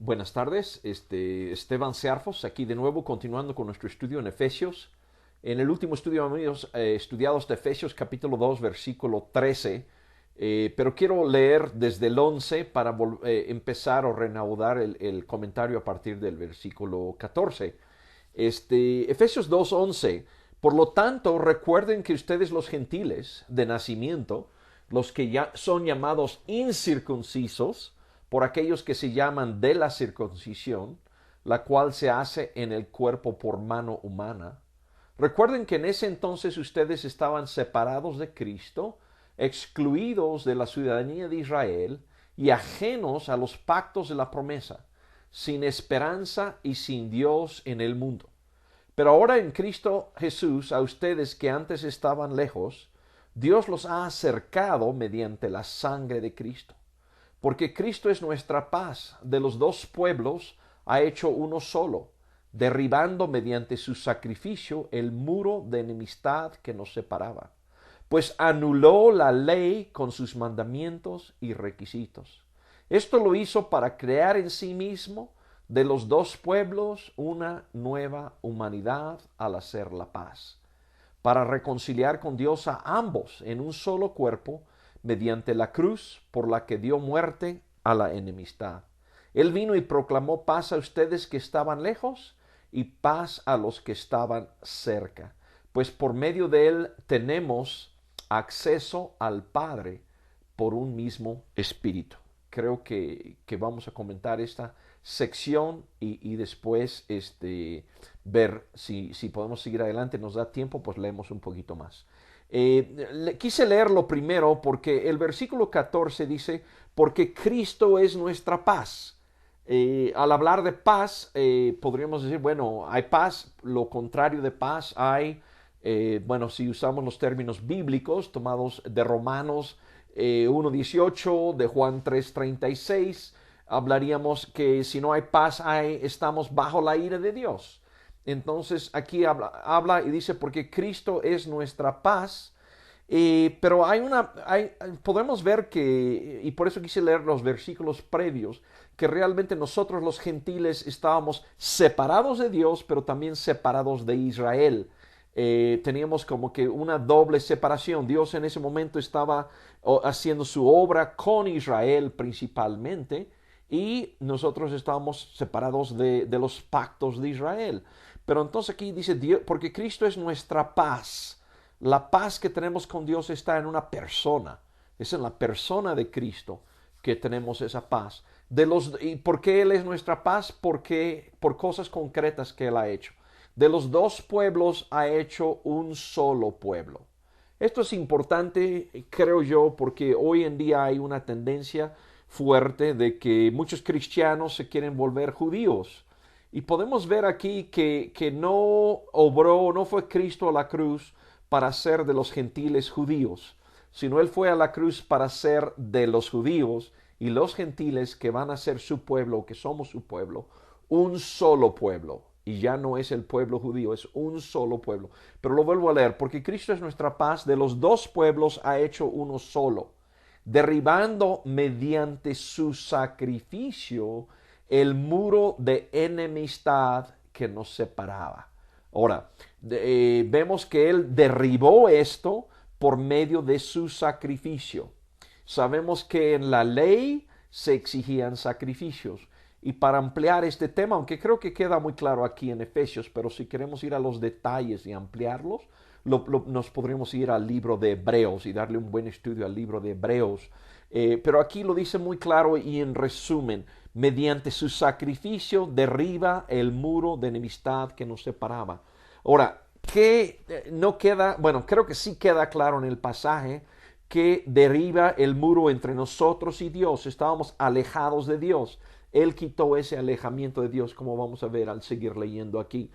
Buenas tardes, Esteban Searfos, aquí de nuevo continuando con nuestro estudio en Efesios. En el último estudio hemos estudiado de Efesios capítulo 2, versículo 13, pero quiero leer desde el 11 para empezar o reanudar el comentario a partir del versículo 14. Efesios 2, 11. Por lo tanto, recuerden que ustedes los gentiles de nacimiento, los que ya son llamados incircuncisos, por aquellos que se llaman de la circuncisión, la cual se hace en el cuerpo por mano humana. Recuerden que en ese entonces ustedes estaban separados de Cristo, excluidos de la ciudadanía de Israel y ajenos a los pactos de la promesa, sin esperanza y sin Dios en el mundo. Pero ahora en Cristo Jesús, a ustedes que antes estaban lejos, Dios los ha acercado mediante la sangre de Cristo. Porque Cristo es nuestra paz. De los dos pueblos ha hecho uno solo, derribando mediante su sacrificio el muro de enemistad que nos separaba. Pues anuló la ley con sus mandamientos y requisitos. Esto lo hizo para crear en sí mismo de los dos pueblos una nueva humanidad al hacer la paz, para reconciliar con Dios a ambos en un solo cuerpo, mediante la cruz por la que dio muerte a la enemistad. Él vino y proclamó paz a ustedes que estaban lejos y paz a los que estaban cerca, pues por medio de él tenemos acceso al Padre por un mismo espíritu. Creo que vamos a comentar esta sección y después ver si podemos seguir adelante. Nos da tiempo, pues leemos un poquito más. Quise leerlo primero porque el versículo 14 dice, porque Cristo es nuestra paz. Al hablar de paz, podríamos decir, bueno, hay paz, lo contrario de paz hay, bueno, si usamos los términos bíblicos tomados de Romanos 1:18, de Juan 3:36, hablaríamos que si no hay paz, estamos bajo la ira de Dios. Entonces aquí habla y dice, porque Cristo es nuestra paz. Pero podemos ver que, y por eso quise leer los versículos previos, que realmente nosotros los gentiles estábamos separados de Dios, pero también separados de Israel. Teníamos como que una doble separación. Dios en ese momento estaba haciendo su obra con Israel principalmente, y nosotros estábamos separados de los pactos de Israel. Pero entonces aquí dice, Dios, porque Cristo es nuestra paz. La paz que tenemos con Dios está en una persona. Es en la persona de Cristo que tenemos esa paz. ¿Y por qué Él es nuestra paz? Porque por cosas concretas que Él ha hecho. De los dos pueblos ha hecho un solo pueblo. Esto es importante, creo yo, porque hoy en día hay una tendencia fuerte de que muchos cristianos se quieren volver judíos. Y podemos ver aquí que no obró, no fue Cristo a la cruz para ser de los gentiles judíos, sino Él fue a la cruz para ser de los judíos y los gentiles que van a ser su pueblo, que somos su pueblo, un solo pueblo. Y ya no es el pueblo judío, es un solo pueblo. Pero lo vuelvo a leer, porque Cristo es nuestra paz, de los dos pueblos ha hecho uno solo, derribando mediante su sacrificio el muro de enemistad que nos separaba. Ahora, vemos que Él derribó esto por medio de su sacrificio. Sabemos que en la ley se exigían sacrificios. Y para ampliar este tema, aunque creo que queda muy claro aquí en Efesios, pero si queremos ir a los detalles y ampliarlos, nos podríamos ir al libro de Hebreos y darle un buen estudio al libro de Hebreos. Pero aquí lo dice muy claro y en resumen, mediante su sacrificio derriba el muro de enemistad que nos separaba. Ahora, que no queda, bueno, creo que sí queda claro en el pasaje que derriba el muro entre nosotros y Dios. Estábamos alejados de Dios. Él quitó ese alejamiento de Dios, como vamos a ver al seguir leyendo aquí.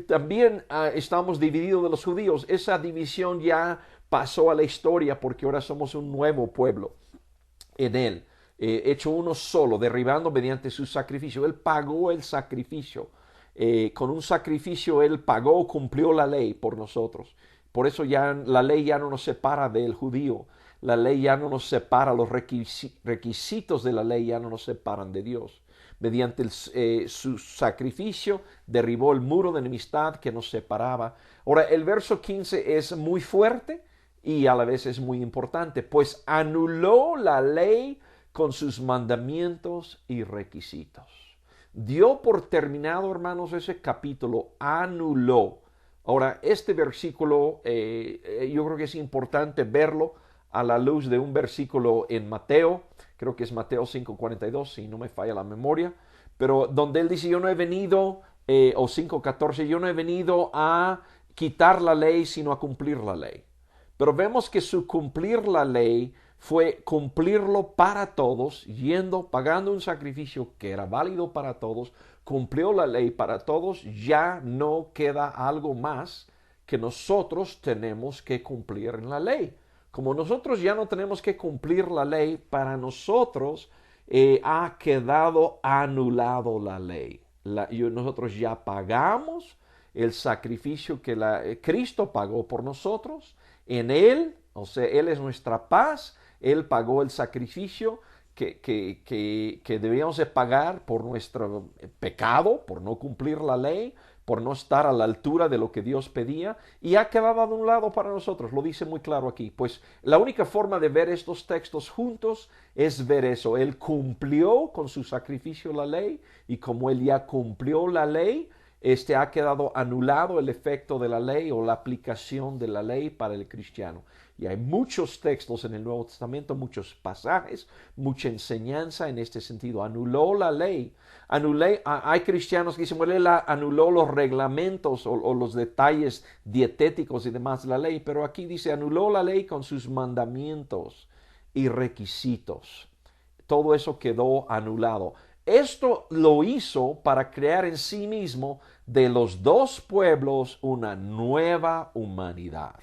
También estamos divididos de los judíos. Esa división ya pasó a la historia porque ahora somos un nuevo pueblo en Él, hecho uno solo, derribando mediante su sacrificio. Él pagó el sacrificio. Con un sacrificio Él pagó, cumplió la ley por nosotros. Por eso ya la ley ya no nos separa del judío. La ley ya no nos separa, los requisitos de la ley ya no nos separan de Dios. Mediante su sacrificio derribó el muro de enemistad que nos separaba. Ahora, el verso 15 es muy fuerte y a la vez es muy importante, pues anuló la ley con sus mandamientos y requisitos. Dio por terminado, hermanos, ese capítulo, anuló. Ahora, este versículo, yo creo que es importante verlo a la luz de un versículo en Mateo, creo que es Mateo 5:42, si no me falla la memoria, pero donde él dice, yo no he venido, o 5:14, yo no he venido a quitar la ley, sino a cumplir la ley. Pero vemos que su cumplir la ley fue cumplirlo para todos, pagando un sacrificio que era válido para todos, cumplió la ley para todos, ya no queda algo más que nosotros tenemos que cumplir en la ley. Como nosotros ya no tenemos que cumplir la ley, para nosotros ha quedado anulado la ley. Nosotros ya pagamos el sacrificio que Cristo pagó por nosotros. En Él, o sea, Él es nuestra paz. Él pagó el sacrificio que debíamos de pagar por nuestro pecado, por no cumplir la ley, por no estar a la altura de lo que Dios pedía, y ha quedado a un lado para nosotros. Lo dice muy claro aquí. Pues la única forma de ver estos textos juntos es ver eso. Él cumplió con su sacrificio la ley, y como Él ya cumplió la ley, ha quedado anulado el efecto de la ley o la aplicación de la ley para el cristiano. Y hay muchos textos en el Nuevo Testamento, muchos pasajes, mucha enseñanza en este sentido. Anuló la ley. Hay cristianos que dicen, bueno, él anuló los reglamentos o los detalles dietéticos y demás de la ley, pero aquí dice, anuló la ley con sus mandamientos y requisitos. Todo eso quedó anulado. Esto lo hizo para crear en sí mismo de los dos pueblos una nueva humanidad.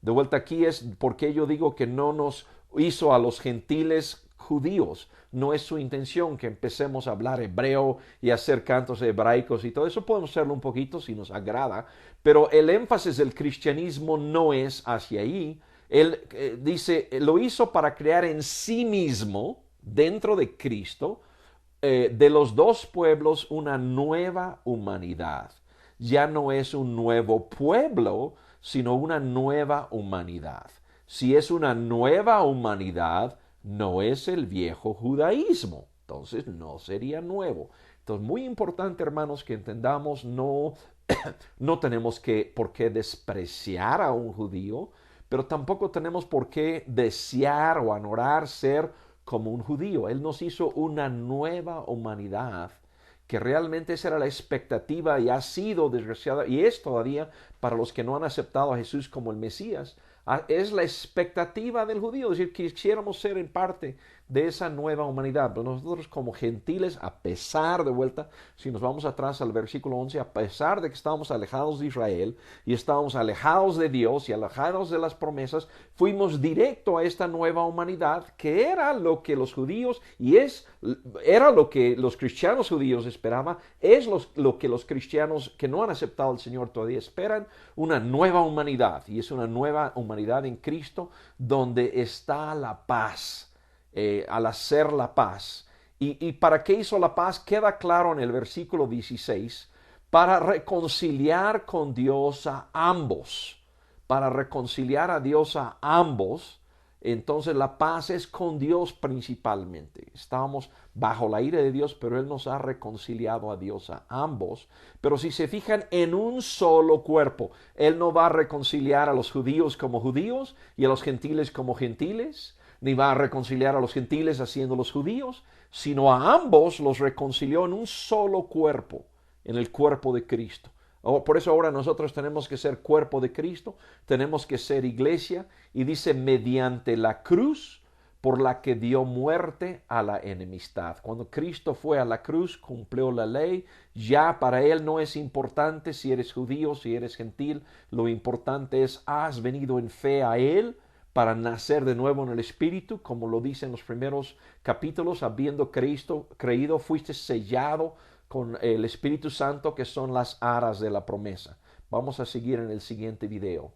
De vuelta aquí es porque yo digo que no nos hizo a los gentiles judíos. No es su intención que empecemos a hablar hebreo y hacer cantos hebraicos y todo eso. Podemos hacerlo un poquito si nos agrada, pero el énfasis del cristianismo no es hacia ahí. Él dice, lo hizo para crear en sí mismo, dentro de Cristo, de los dos pueblos una nueva humanidad. Ya no es un nuevo pueblo, sino una nueva humanidad. Si es una nueva humanidad, no es el viejo judaísmo. Entonces no sería nuevo. Entonces, muy importante, hermanos, que entendamos, no tenemos por qué despreciar a un judío, pero tampoco tenemos por qué desear o añorar ser como un judío. Él nos hizo una nueva humanidad, que realmente esa era la expectativa y ha sido desgraciada y es todavía para los que no han aceptado a Jesús como el Mesías. Es la expectativa del judío, es decir, que quisiéramos ser en parte de esa nueva humanidad. Pero nosotros como gentiles, a pesar de vuelta, si nos vamos atrás al versículo 11, a pesar de que estábamos alejados de Israel y estábamos alejados de Dios y alejados de las promesas, fuimos directo a esta nueva humanidad, que era lo que los judíos era lo que los cristianos judíos esperaban, es lo que los cristianos que no han aceptado al Señor todavía esperan, una nueva humanidad. Y es una nueva humanidad en Cristo donde está la paz. Al hacer la paz. ¿Y para qué hizo la paz? Queda claro en el versículo 16, para reconciliar con Dios a ambos. Para reconciliar a Dios a ambos. Entonces la paz es con Dios principalmente. Estábamos bajo la ira de Dios, pero Él nos ha reconciliado a Dios a ambos. Pero si se fijan, en un solo cuerpo. Él no va a reconciliar a los judíos como judíos y a los gentiles como gentiles, ni va a reconciliar a los gentiles haciéndolos judíos, sino a ambos los reconcilió en un solo cuerpo, en el cuerpo de Cristo. Por eso ahora nosotros tenemos que ser cuerpo de Cristo, tenemos que ser iglesia, y dice mediante la cruz por la que dio muerte a la enemistad. Cuando Cristo fue a la cruz, cumplió la ley, ya para Él no es importante si eres judío, si eres gentil, lo importante es has venido en fe a Él, para nacer de nuevo en el Espíritu, como lo dice en los primeros capítulos, habiendo creído, fuiste sellado con el Espíritu Santo, que son las aras de la promesa. Vamos a seguir en el siguiente video.